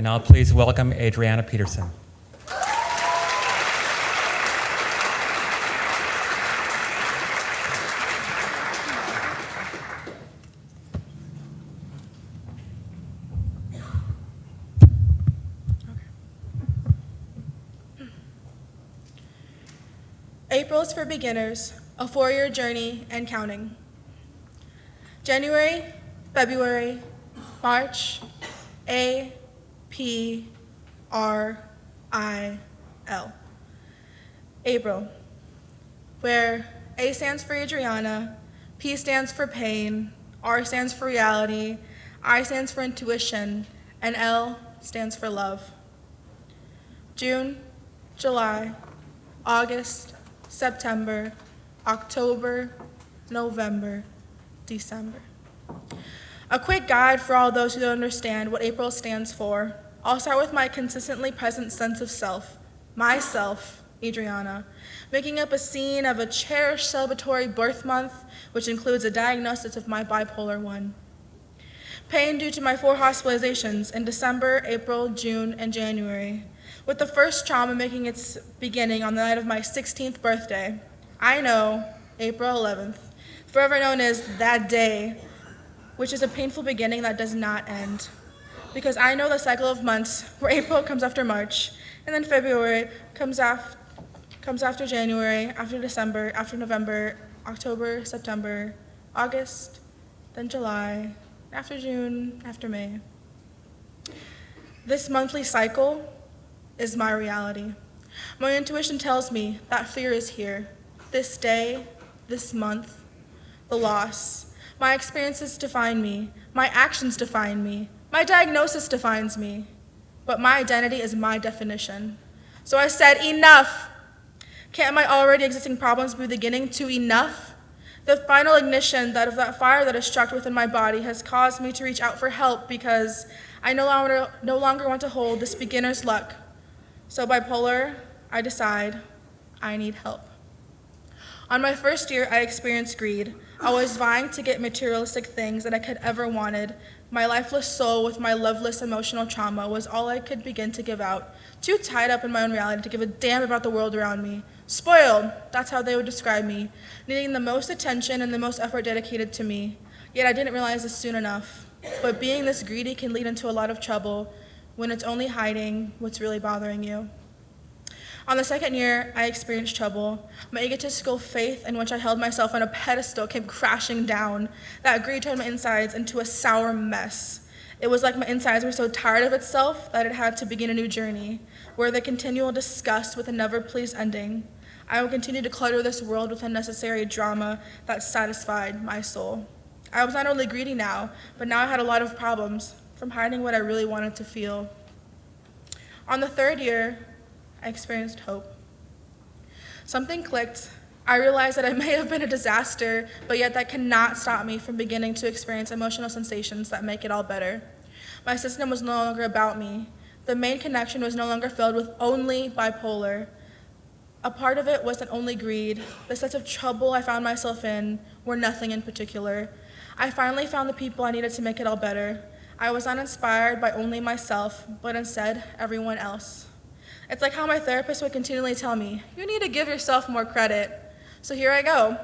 And now please welcome Adriana Peterson. April is for beginners, a 4-year journey and counting. January, February, March, A, P, R, I, L. April, where A stands for Adriana, P stands for pain, R stands for reality, I stands for intuition, and L stands for love. June, July, August, September, October, November, December. A quick guide for all those who don't understand what April stands for. I'll start with my consistently present sense of self, myself, Adriana, making up a scene of a cherished celebratory birth month, which includes a diagnosis of my bipolar 1. Pain due to my 4 hospitalizations in December, April, June, and January, with the first trauma making its beginning on the night of my 16th birthday. I know, April 11th, forever known as that day, which is a painful beginning that does not end. Because I know the cycle of months where April comes after March, and then February comes after January, after December, after November, October, September, August, then July, after June, after May. This monthly cycle is my reality. My intuition tells me that fear is here. This day, this month, the loss. My experiences define me. My actions define me. My diagnosis defines me. But my identity is my definition. So I said, enough! Can't my already existing problems be the beginning to enough? The final ignition of that fire that is struck within my body has caused me to reach out for help because I no longer want to hold this beginner's luck. So bipolar, I decide I need help. On my first year, I experienced greed. I was vying to get materialistic things that I could ever wanted. My lifeless soul with my loveless emotional trauma was all I could begin to give out. Too tied up in my own reality to give a damn about the world around me. Spoiled, that's how they would describe me, needing the most attention and the most effort dedicated to me. Yet I didn't realize this soon enough. But being this greedy can lead into a lot of trouble when it's only hiding what's really bothering you. On the second year, I experienced trouble. My egotistical faith in which I held myself on a pedestal came crashing down. That greed turned my insides into a sour mess. It was like my insides were so tired of itself that it had to begin a new journey, where the continual disgust with a never-pleased ending. I would continue to clutter this world with unnecessary drama that satisfied my soul. I was not only greedy now, but now I had a lot of problems from hiding what I really wanted to feel. On the third year, I experienced hope. Something clicked. I realized that I may have been a disaster, but yet that cannot stop me from beginning to experience emotional sensations that make it all better. My system was no longer about me. The main connection was no longer filled with only bipolar. A part of it wasn't only greed. The sets of trouble I found myself in were nothing in particular. I finally found the people I needed to make it all better. I was not inspired by only myself, but instead everyone else. It's like how my therapist would continually tell me, you need to give yourself more credit. So here I go.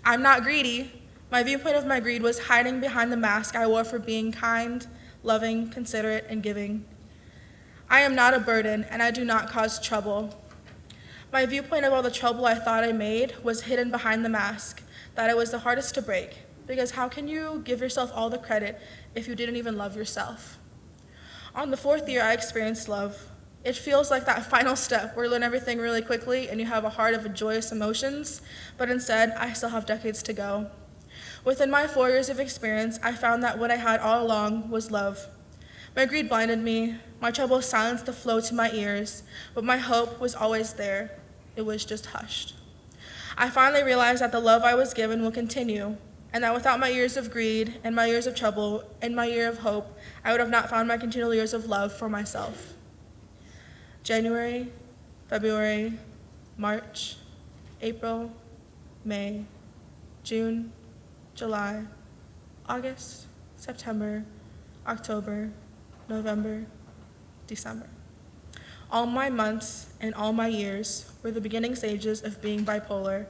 I'm not greedy. My viewpoint of my greed was hiding behind the mask I wore for being kind, loving, considerate, and giving. I am not a burden, and I do not cause trouble. My viewpoint of all the trouble I thought I made was hidden behind the mask, that it was the hardest to break. Because how can you give yourself all the credit if you didn't even love yourself? On the fourth year, I experienced love. It feels like that final step where you learn everything really quickly and you have a heart of joyous emotions, but instead, I still have decades to go. Within my 4 years of experience, I found that what I had all along was love. My greed blinded me, my trouble silenced the flow to my ears, but my hope was always there. It was just hushed. I finally realized that the love I was given will continue, and that without my years of greed and my years of trouble and my year of hope, I would have not found my continual years of love for myself. January, February, March, April, May, June, July, August, September, October, November, December. All my months and all my years were the beginning stages of being bipolar,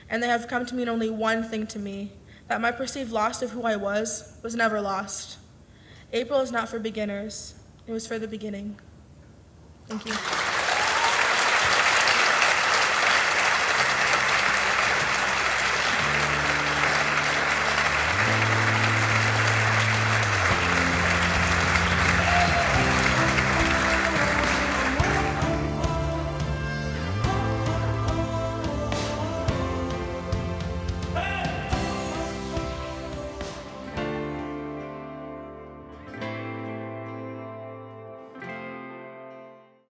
and they have come to mean only one thing to me, that my perceived loss of who I was never lost. April is not for beginners. It was for the beginning. Thank you.